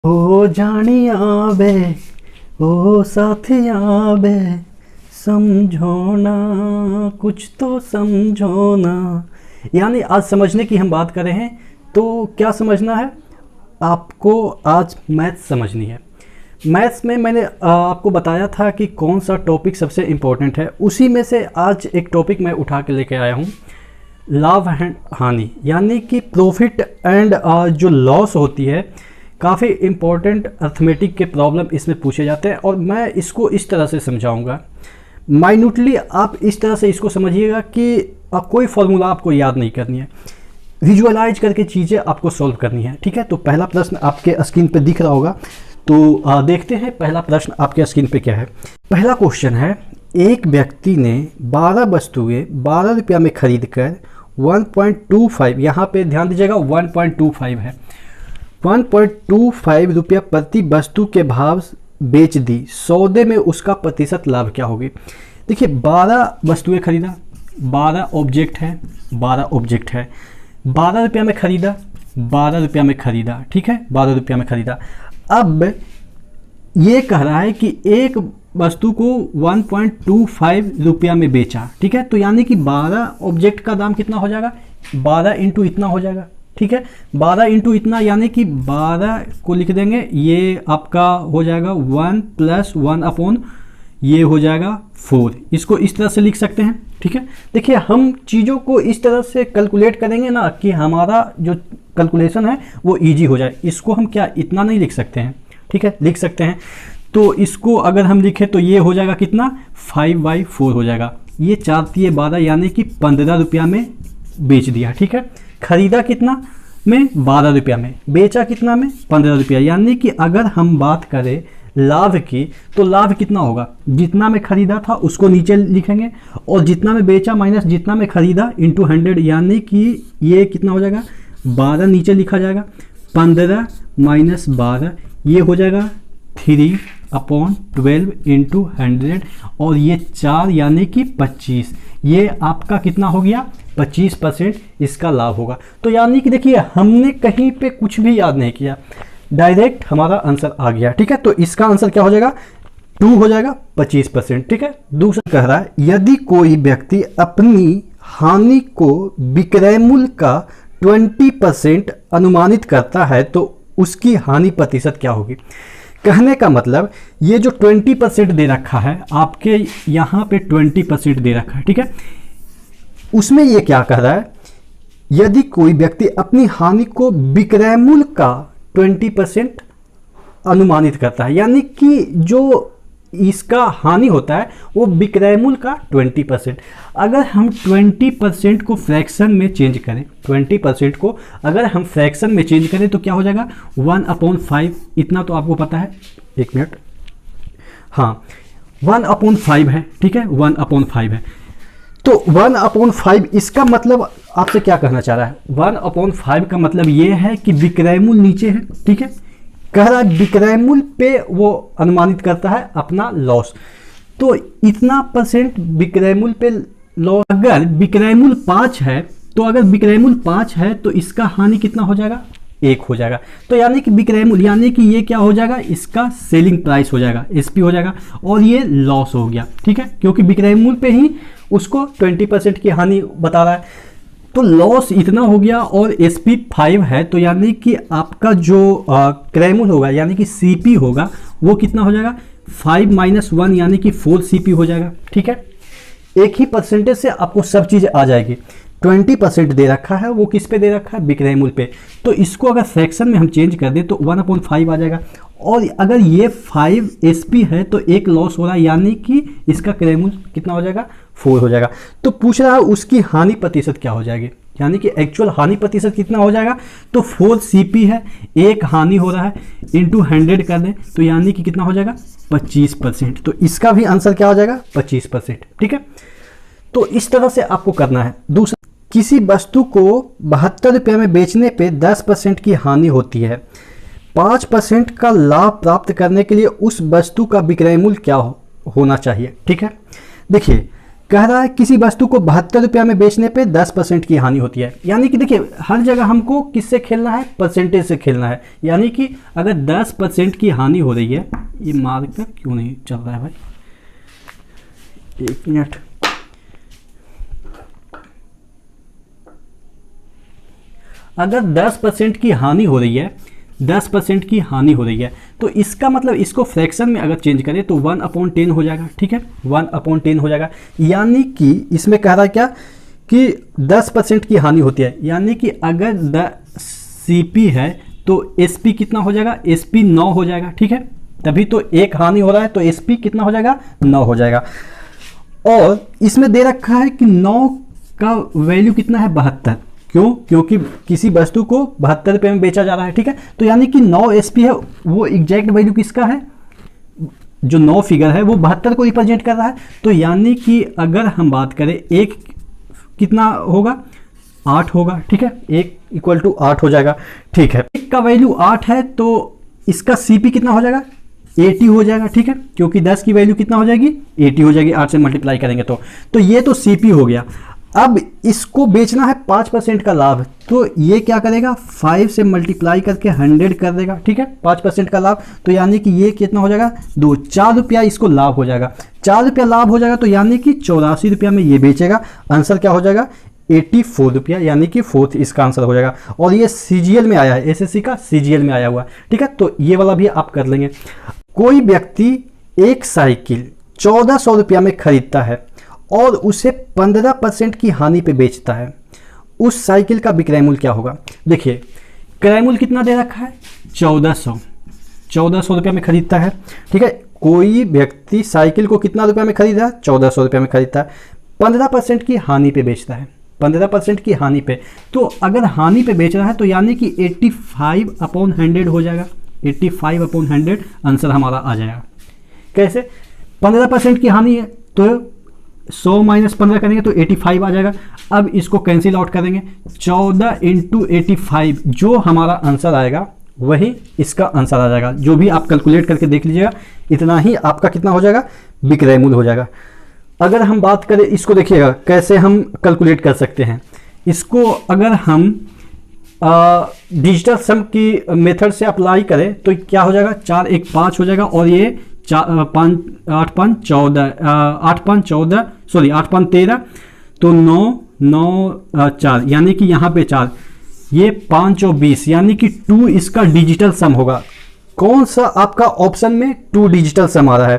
ओ जानिया बे, ओ साथिया बे, समझो ना, कुछ तो समझो ना। यानी आज समझने की हम बात कर रहे हैं, तो क्या समझना है आपको? आज मैथ्स समझनी है। मैथ्स में मैंने आपको बताया था कि कौन सा टॉपिक सबसे इम्पोर्टेंट है, उसी में से आज एक टॉपिक मैं उठा के लेके आया हूँ, लाभ एंड हानि। यानी कि प्रॉफिट एंड जो लॉस होती है, काफ़ी इम्पोर्टेंट अर्थमेटिक के प्रॉब्लम इसमें पूछे जाते हैं और मैं इसको इस तरह से समझाऊंगा माइन्यूटली। आप इस तरह से इसको समझिएगा कि कोई फॉर्मूला आपको याद नहीं करनी है, विजुअलाइज करके चीज़ें आपको सॉल्व करनी है। ठीक है, तो पहला प्रश्न आपके स्क्रीन पे दिख रहा होगा, तो देखते हैं पहला प्रश्न आपके स्क्रीन पे क्या है। पहला क्वेश्चन है, एक व्यक्ति ने 12 वस्तुएं 12 रुपया में खरीद कर 1.25, यहाँ पे ध्यान दीजिएगा 1.25 है, 1.25 रुपया प्रति वस्तु के भाव बेच दी। सौदे में उसका प्रतिशत लाभ क्या होगी? देखिए 12 वस्तुएं खरीदा, 12 ऑब्जेक्ट है, 12 ऑब्जेक्ट है, 12 रुपया में खरीदा, 12 रुपया में खरीदा, ठीक है, 12 रुपया में खरीदा। अब ये कह रहा है कि एक वस्तु को 1.25 रुपया में बेचा, ठीक है, तो यानी कि 12 ऑब्जेक्ट का दाम कितना हो जाएगा? 12 इंटू इतना हो जाएगा, ठीक है, 12 इंटू इतना, यानी कि 12 को लिख देंगे, ये आपका हो जाएगा 1 + 1 अपॉन ये हो जाएगा 4। इसको इस तरह से लिख सकते हैं, ठीक है। देखिए हम चीज़ों को इस तरह से कैलकुलेट करेंगे ना कि हमारा जो कैलकुलेशन है वो इजी हो जाए। इसको हम क्या इतना नहीं लिख सकते हैं, ठीक है, लिख सकते हैं। तो इसको अगर हम लिखें तो ये हो जाएगा कितना, 5/4 हो जाएगा। ये 4 × 12 यानी कि 15 रुपया में बेच दिया, ठीक है। खरीदा कितना में? 12 रुपया में। बेचा कितना में? 15 रुपया। यानी कि अगर हम बात करें लाभ की, तो लाभ कितना होगा? जितना में खरीदा था उसको नीचे लिखेंगे और जितना में बेचा माइनस जितना में खरीदा इंटू 100, यानी कि ये कितना हो जाएगा? 12 नीचे लिखा जाएगा, 15 - 12 ये हो जाएगा 3/12 इंटू 100 और ये 4 यानी कि 25। ये आपका कितना हो गया? 25% इसका लाभ होगा। तो यानी कि देखिए हमने कहीं पे कुछ भी याद नहीं किया, डायरेक्ट हमारा आंसर आ गया, ठीक है। तो इसका आंसर क्या हो जाएगा? 2 हो जाएगा, 25%, ठीक है। दूसरा कह रहा है, यदि कोई व्यक्ति अपनी हानि को विक्रय मूल्य का 20% अनुमानित करता है तो उसकी हानि प्रतिशत क्या होगी? कहने का मतलब ये जो 20% दे रखा है आपके यहाँ पे 20% दे रखा है, ठीक है। उसमें ये क्या कह रहा है? यदि कोई व्यक्ति अपनी हानि को विक्रय मूल्य का 20% अनुमानित करता है, यानी कि जो इसका हानि होता है वो विक्रय मूल्य का 20%। अगर हम 20% को फ्रैक्शन में चेंज करें, 20% को अगर हम फ्रैक्शन में चेंज करें तो क्या हो जाएगा? 1/5। इतना तो आपको पता है, एक मिनट, हाँ 1/5 है, ठीक है, 1/5 है। तो 1/5 इसका मतलब आपसे क्या कहना चाह रहा है? 1/5 का मतलब ये है कि विक्रय मूल्य नीचे है, ठीक है। कह रहा है विक्रय मूल्य पे वो अनुमानित करता है अपना लॉस, तो इतना % विक्रय मूल्य पे लॉस। अगर विक्रय मूल्य 5 है तो अगर विक्रय मूल्य 5 है तो इसका हानि कितना हो जाएगा? 1 हो जाएगा। तो यानी कि विक्रय मूल्य यानी कि ये क्या हो जाएगा? इसका सेलिंग प्राइस हो जाएगा, SP हो जाएगा, और ये लॉस हो गया, ठीक है, क्योंकि विक्रय मूल्य पे ही उसको 20% की हानि बता रहा है। तो लॉस इतना हो गया और SP 5 है, तो यानी कि आपका जो क्रय मूल्य होगा यानी कि CP होगा वो कितना हो जाएगा? 5 - 1 यानी कि 4 CP हो जाएगा, ठीक है। एक ही परसेंटेज से आपको सब चीज़ आ जाएगी। 20% दे रखा है, वो किस पे दे रखा है? विक्रय मूल्य पे। तो इसको अगर फ्रैक्शन में हम चेंज कर दें तो 1/5 आ जाएगा, और अगर ये 5 SP है तो एक लॉस हो रहा है, यानी कि इसका क्रय मूल्य कितना हो जाएगा? 4 हो जाएगा। तो पूछ रहा है उसकी हानि प्रतिशत क्या हो जाएगी, यानी कि एक्चुअल हानि प्रतिशत कितना हो जाएगा? तो 4 CP है, एक हानि हो रहा है, इंटू 100 कर दें तो यानी कि कितना हो जाएगा? 25%। तो इसका भी आंसर क्या हो जाएगा? 25%, ठीक है। तो इस तरह से आपको करना है। दूसरा, किसी वस्तु को 72 रुपये में बेचने पे 10% की हानि होती है, 5% का लाभ प्राप्त करने के लिए उस वस्तु का विक्रय मूल्य क्या होना चाहिए, ठीक है। देखिए कह रहा है किसी वस्तु को 72 रुपया में बेचने पे 10% की हानि होती है। यानी कि देखिए हर जगह हमको किससे खेलना है, परसेंटेज से खेलना है। यानी कि अगर 10% की हानि हो रही है, ये मार्कर क्यों नहीं चल रहा है भाई, एक मिनट, अगर 10% की हानि हो रही है, 10% की हानि हो रही है, तो इसका मतलब इसको फ्रैक्शन में अगर चेंज करें तो 1/10 हो जाएगा। ठीक है, 1/10 हो जाएगा। यानी कि इसमें कह रहा है क्या कि 10% की हानि होती है, यानी कि अगर CP है तो SP कितना हो जाएगा, SP 9 हो जाएगा। ठीक है, तभी तो एक हानि हो रहा है तो SP कितना हो जाएगा, 9 हो जाएगा। और इसमें दे रखा है कि 9 का वैल्यू कितना है, 72। क्यों? क्योंकि किसी वस्तु को 72 रुपये में बेचा जा रहा है। ठीक है, तो यानी कि 9 SP है, वो एग्जैक्ट वैल्यू किसका है, जो 9 फिगर है वो 72 को रिप्रेजेंट कर रहा है। तो यानी कि अगर हम बात करें एक कितना होगा, 8 होगा। ठीक है, 1 = 8 हो जाएगा। ठीक है, एक का वैल्यू 8 है तो इसका CP कितना हो जाएगा, 80 हो जाएगा। ठीक है, क्योंकि 10 की वैल्यू कितना हो जाएगी, 80 हो जाएगी, 8 से मल्टीप्लाई करेंगे तो ये तो CP हो गया। अब इसको बेचना है 5% का लाभ, तो ये क्या करेगा, 5 से मल्टीप्लाई करके 100 कर देगा। ठीक है, 5% का लाभ, तो यानी कि ये कितना हो जाएगा, 4 रुपया इसको लाभ हो जाएगा। 4 रुपया लाभ हो जाएगा तो यानी कि 84 रुपया में ये बेचेगा। आंसर क्या हो जाएगा, 84 रुपया, यानी कि 4th इसका आंसर हो जाएगा। और ये CGL में आया है, SSC का CGL में आया हुआ है। ठीक है, तो ये वाला भी आप कर लेंगे। कोई व्यक्ति एक साइकिल 1400 रुपया में खरीदता है और उसे 15% की हानि पे बेचता है, उस साइकिल का विक्रय मूल्य क्या होगा। देखिए क्रय मूल्य कितना दे रखा है, 1400 रुपये में खरीदता है। ठीक है, कोई व्यक्ति साइकिल को कितना रुपये में खरीद रहा है, 1400 रुपये में खरीदता है, 15% की हानि पे बेचता है, 15% की हानि पे। तो अगर हानि पे बेच रहा है तो यानी कि 85/100 हो जाएगा, 85/100 आंसर हमारा आ जाएगा। कैसे, 15% की हानि है तो 100 - 15 करेंगे तो 85 आ जाएगा। अब इसको कैंसिल आउट करेंगे, 14 × 85, जो हमारा आंसर आएगा वही इसका आंसर आ जाएगा। जो भी आप कैलकुलेट करके देख लीजिएगा, इतना ही आपका कितना हो जाएगा, विक्रय मूल्य हो जाएगा। अगर हम बात करें इसको, देखिएगा कैसे हम कैलकुलेट कर सकते हैं इसको। अगर हम डिजिटल सम की मेथड से अप्लाई करें तो क्या हो जाएगा, 4 × 1 = 5 हो जाएगा। और ये 8 × 5 = 13, तो 9 9 4, यानी कि यहाँ पे 4, ये 5 और 20, यानी कि 2 इसका डिजिटल सम होगा। कौन सा आपका ऑप्शन में 2 डिजिटल सम आ रहा है,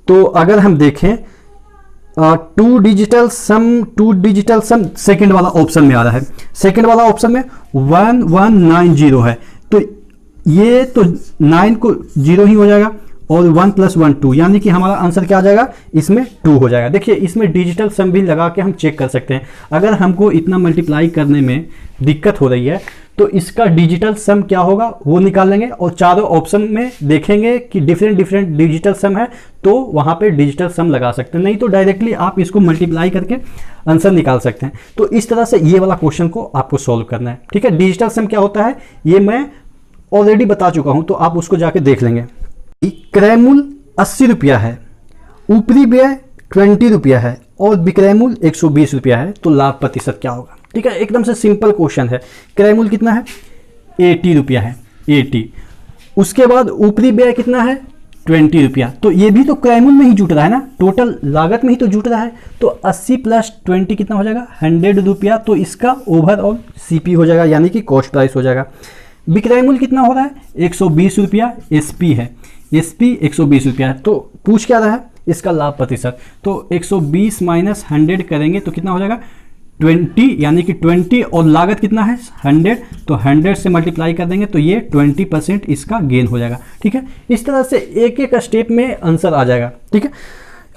तो अगर हम देखें 2 डिजिटल सम सेकंड वाला ऑप्शन में आ रहा है। सेकंड वाला ऑप्शन में 1190 है, तो ये तो 9 को 0 ही हो जाएगा और 1 + 1 2, यानी कि हमारा आंसर क्या आ जाएगा, इसमें 2 हो जाएगा। देखिए इसमें डिजिटल सम भी लगा के हम चेक कर सकते हैं। अगर हमको इतना मल्टीप्लाई करने में दिक्कत हो रही है तो इसका डिजिटल सम क्या होगा वो निकालेंगे और चारों ऑप्शन में देखेंगे कि डिफरेंट डिजिटल सम है तो वहाँ पे डिजिटल सम लगा सकते हैं, नहीं तो डायरेक्टली आप इसको मल्टीप्लाई करके आंसर निकाल सकते हैं। तो इस तरह से ये वाला क्वेश्चन को आपको सॉल्व करना है। ठीक है, डिजिटल सम क्या होता है ये मैं ऑलरेडी बता चुका हूँ, तो आप उसको जाके देख लेंगे। क्रय मूल्य 80 रुपया है, ऊपरी व्यय 20 रुपया है और विक्रय मूल्य 120 रुपया है, तो लाभ प्रतिशत क्या होगा। ठीक है, एकदम से सिंपल क्वेश्चन है। क्रय मूल्य कितना है, 80 रुपया है, 80। उसके बाद ऊपरी व्यय कितना है, 20 रुपया, तो ये भी तो क्रय मूल्य में ही जुट रहा है ना, टोटल लागत में ही तो जुट रहा है। तो 80 + 20 कितना हो जाएगा, 100 रुपया, तो इसका ओवरऑल CP हो जाएगा, यानी कि कॉस्ट प्राइस हो जाएगा। विक्रय मूल्य कितना हो रहा है, 120 रुपया, SP है, SP 120 रुपया है। तो पूछ क्या रहा है, इसका लाभ प्रतिशत, तो 120 - 100 करेंगे तो कितना हो जाएगा, 20, यानी कि 20, और लागत कितना है 100, तो 100 से मल्टीप्लाई कर देंगे तो ये 20% इसका गेन हो जाएगा। ठीक है, इस तरह से एक एक स्टेप में आंसर आ जाएगा। ठीक है,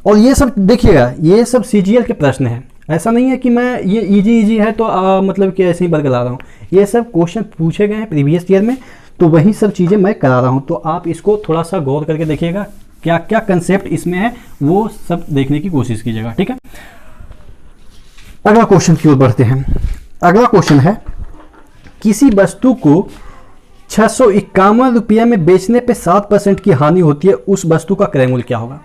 और ये सब देखिएगा, ये सब CGL के प्रश्न हैं, ऐसा नहीं है कि मैं ये इजी है तो मतलब कि ऐसे ही बरगला रहा हूँ। ये सब क्वेश्चन पूछे गए हैं प्रीवियस ईयर में, तो वही सब चीज़ें मैं करा रहा हूँ। तो आप इसको थोड़ा सा गौर करके देखिएगा, क्या क्या कंसेप्ट इसमें है वो सब देखने की कोशिश कीजिएगा। ठीक है, अगला क्वेश्चन की ओर बढ़ते हैं। अगला क्वेश्चन है, किसी वस्तु को 651 रुपये में बेचने पे 7% की हानि होती है, उस वस्तु का क्रय मूल्य क्या होगा।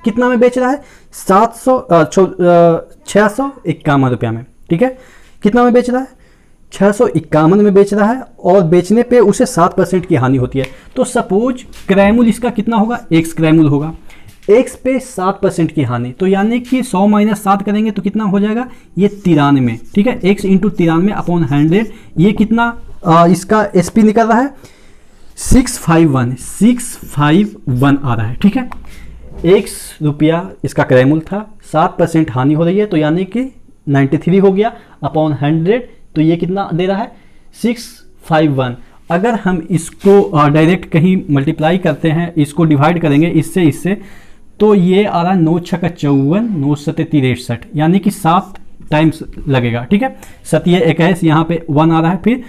कितना में बेच रहा है? 651 रुपया में, ठीक है। कितना में बेच रहा है? 651 में बेच रहा है और बेचने पे उसे 7% की हानि होती है। तो सपोज क्रय मूल्य इसका कितना होगा? x क्रय मूल्य होगा, x पे 7% की हानि, तो यानी कि 100 माइनस 7 करेंगे तो कितना हो जाएगा? ये 93, ठीक है। x इंटू 93 अपॉन 100, ये कितना इसका SP निकल रहा है? 651 आ रहा है, ठीक है। x रुपया इसका क्रय मूल्य था, 7% हानि हो रही है, तो यानी कि 93 हो गया अपॉन 100, तो ये कितना दे रहा है? 651। अगर हम इसको डायरेक्ट कहीं मल्टीप्लाई करते हैं, इसको डिवाइड करेंगे इससे, तो ये आ रहा है 9 छक्का 54, 9 सत्ते 63, यानी कि 7 टाइम्स लगेगा, ठीक है। 7 21, यहाँ पे 1 आ रहा है, फिर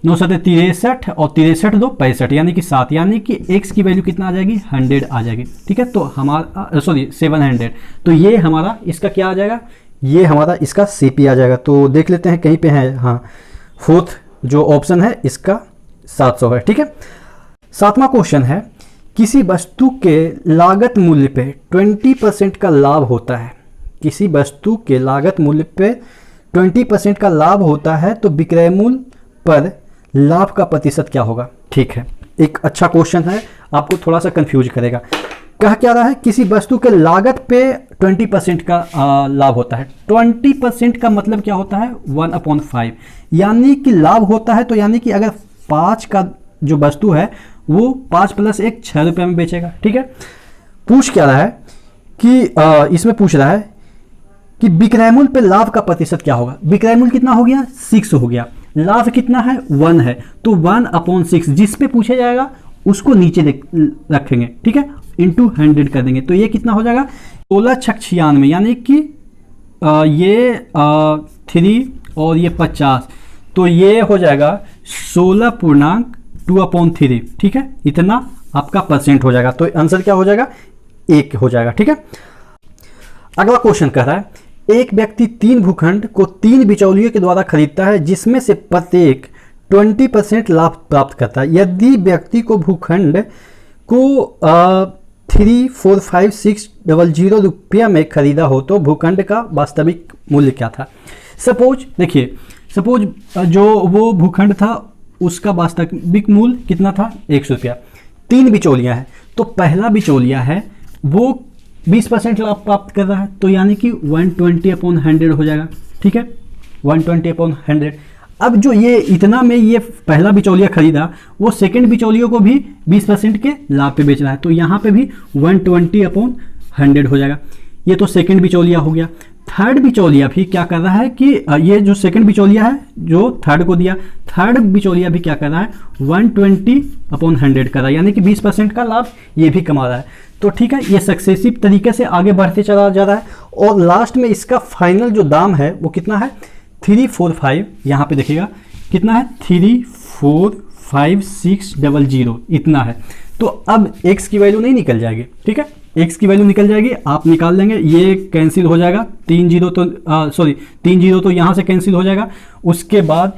9 सत्ते 63 और 63 2 65, यानी कि 7, यानी कि x की वैल्यू कितना आ जाएगी? 100 आ जाएगी, ठीक है। तो हमारा 700, तो ये हमारा इसका क्या आ जाएगा? ये हमारा इसका CP आ जाएगा। तो देख लेते हैं कहीं पे है, हाँ, फोर्थ जो ऑप्शन है इसका 700 है, ठीक है। 7वां क्वेश्चन है, किसी वस्तु के लागत मूल्य पे 20% का लाभ होता है। किसी वस्तु के लागत मूल्य पे 20% का लाभ होता है, तो विक्रय मूल्य पर लाभ का प्रतिशत क्या होगा? ठीक है, एक अच्छा क्वेश्चन है, आपको थोड़ा सा कंफ्यूज करेगा। कहा क्या रहा है? किसी वस्तु के लागत पे 20% का लाभ होता है। 20% का मतलब क्या होता है? 1/5, यानी कि लाभ होता है, तो यानी कि अगर 5 का जो वस्तु है वो 5 + 1 6 रुपये में बेचेगा, ठीक है। पूछ क्या रहा है कि इसमें पूछ रहा है कि विक्रय मूल्य पे लाभ का प्रतिशत क्या होगा? विक्रय मूल्य कितना हो गया? 6 हो गया, लाभ कितना है? 1 है, तो 1/6 जिस पे पूछा जाएगा उसको नीचे रखेंगे, ठीक है, इंटू 100 कर देंगे, तो ये कितना हो जाएगा? 16 छक 96, यानी कि ये 3 और ये 50, तो ये हो जाएगा 16.2/3, ठीक है। इतना आपका परसेंट हो जाएगा, तो आंसर क्या हो जाएगा? 1 हो जाएगा, ठीक है। अगला क्वेश्चन कह रहा है, एक व्यक्ति 3 भूखंड को 3 बिचौलियों के द्वारा खरीदता है, जिसमें से प्रत्येक 20% लाभ प्राप्त करता है। यदि व्यक्ति को भूखंड को 345,600 रुपया में खरीदा हो तो भूखंड का वास्तविक मूल्य क्या था? सपोज देखिए, सपोज जो वो भूखंड था उसका वास्तविक मूल्य कितना था? 100 रुपया। 3 बिचौलियाँ हैं, तो पहला बिचौलिया है वो 20% लाभ प्राप्त कर रहा है, तो यानी कि 120/100 हो जाएगा, ठीक है, 120/100। अब जो ये इतना में ये पहला बिचौलिया खरीदा, वो सेकंड बिचौलियों को भी 20% के लाभ पे बेच रहा है, तो यहाँ पे भी 120/100 हो जाएगा। ये तो सेकंड बिचौलिया हो गया। थर्ड बिचौलिया भी क्या कर रहा है कि ये जो सेकंड बिचौलिया है जो थर्ड को दिया, थर्ड बिचौलिया भी क्या कर रहा है? 120/100 कर रहा है, यानी कि 20% का लाभ ये भी कमा रहा है। तो ठीक है, ये सक्सेसिव तरीके से आगे बढ़ते चला जा रहा है, और लास्ट में इसका फाइनल जो दाम है वो कितना है? 345, यहाँ पे देखिएगा कितना है? 345,600 इतना है। तो अब x की वैल्यू नहीं निकल जाएगी, ठीक है, x की वैल्यू निकल जाएगी, आप निकाल लेंगे, ये कैंसिल हो जाएगा, 3 जीरो तो यहाँ से कैंसिल हो जाएगा। उसके बाद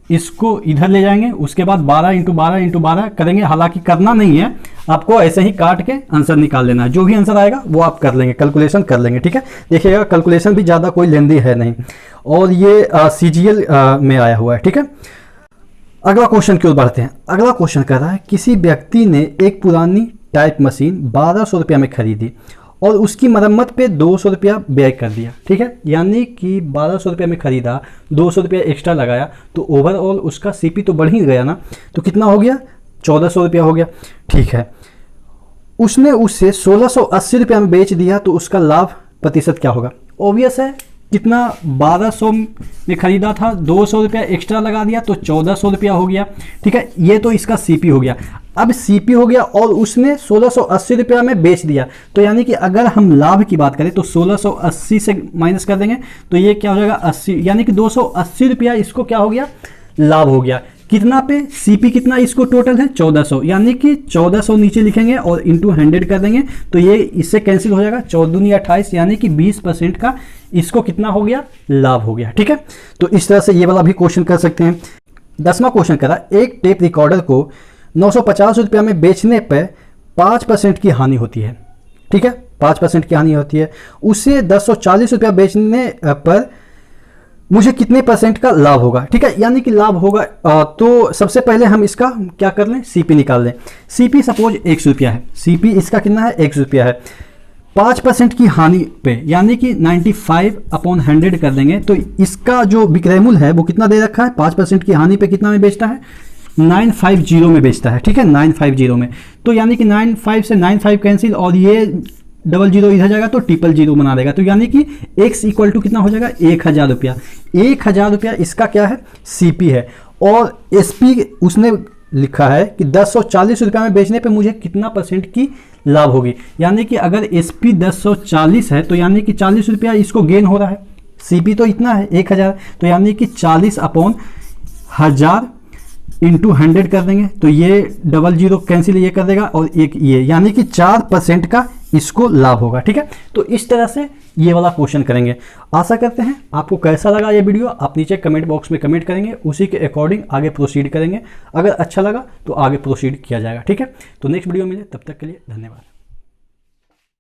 इसको इधर ले जाएंगे, उसके बाद 12 × 12 × 12 करेंगे। हालांकि करना नहीं है, आपको ऐसे ही काट के आंसर निकाल लेना है, जो भी आंसर आएगा वो आप कर लेंगे, कैलकुलेशन कर लेंगे, ठीक है। देखिएगा कैलकुलेशन भी ज़्यादा कोई लेंदी है नहीं, और ये CGL में आया हुआ है, ठीक है। अगला क्वेश्चन की ओर बढ़ते हैं। अगला क्वेश्चन कह रहा है, किसी व्यक्ति ने एक पुरानी टाइप मशीन 1200 रुपया में खरीदी और उसकी मरम्मत पे 200 रुपया व्यय कर दिया, ठीक है, यानी कि 1200 रुपये में खरीदा, 200 रुपया एक्स्ट्रा लगाया, तो ओवरऑल उसका CP तो बढ़ ही गया ना, तो कितना हो गया? 1400 रुपया हो गया, ठीक है। उसने उसे 1680 रुपया में बेच दिया, तो उसका लाभ प्रतिशत क्या होगा? ऑब्वियस है, कितना 1200 में खरीदा था, 200 रुपया एक्स्ट्रा लगा दिया, तो 1400 रुपया हो गया, ठीक है। ये तो इसका CP हो गया। अब CP हो गया और उसने 1680 रुपया में बेच दिया, तो यानी कि अगर हम लाभ की बात करें तो 1680 से माइनस कर देंगे, तो ये क्या हो जाएगा? 80, यानी कि 280 रुपया इसको क्या हो गया? लाभ हो गया। कितना पे? CP कितना इसको टोटल है? 1400, यानी कि 1400 नीचे लिखेंगे और इंटू 100 कर देंगे, तो ये इससे कैंसिल हो जाएगा, 14 दूनी 28, यानी कि 20% का इसको कितना हो गया? लाभ हो गया, ठीक है। तो इस तरह से ये वाला भी क्वेश्चन कर सकते हैं। 10वां क्वेश्चन करा, एक टेप रिकॉर्डर को 950 रुपया में बेचने पर 5% की हानि होती है। ठीक है, 5% की हानि होती है, उसे 1040 रुपया बेचने पर मुझे कितने परसेंट का लाभ होगा। ठीक है, यानी कि लाभ होगा तो सबसे पहले हम इसका क्या कर लें, सीपी निकाल लें। सीपी सपोज 100 रुपया है, सीपी इसका कितना है, 100 रुपया है। 5% की हानि पे यानी कि 95/100 कर देंगे तो इसका जो विक्रय मूल्य है वो कितना दे रखा है, 5% की हानि पे कितना में बेचता है, 950 में बेचता है। ठीक है, 950 में, तो यानी कि 95 से 95 कैंसिल और ये 00 इधर जाएगा तो 000 बना देगा, तो यानी कि x इक्वल टू कितना हो जाएगा, 1000 रुपया। 1000 रुपया इसका क्या है, सीपी है, और एसपी उसने लिखा है कि 1040 रुपया में बेचने पे मुझे कितना परसेंट की लाभ होगी। यानी कि अगर एसपी 1040 है तो यानी कि 40 रुपया इसको गेन हो रहा है, सीपी तो इतना है 1000, तो यानी कि 40/1000 इंटू 100 कर देंगे तो ये 00 कैंसिल ये कर देगा और एक ये, यानी कि 4% का इसको लाभ होगा। ठीक है, तो इस तरह से ये वाला क्वेश्चन करेंगे। आशा करते हैं आपको कैसा लगा ये वीडियो, आप नीचे कमेंट बॉक्स में कमेंट करेंगे, उसी के अकॉर्डिंग आगे प्रोसीड करेंगे। अगर अच्छा लगा तो आगे प्रोसीड किया जाएगा। ठीक है, तो नेक्स्ट वीडियो मिले, तब तक के लिए धन्यवाद।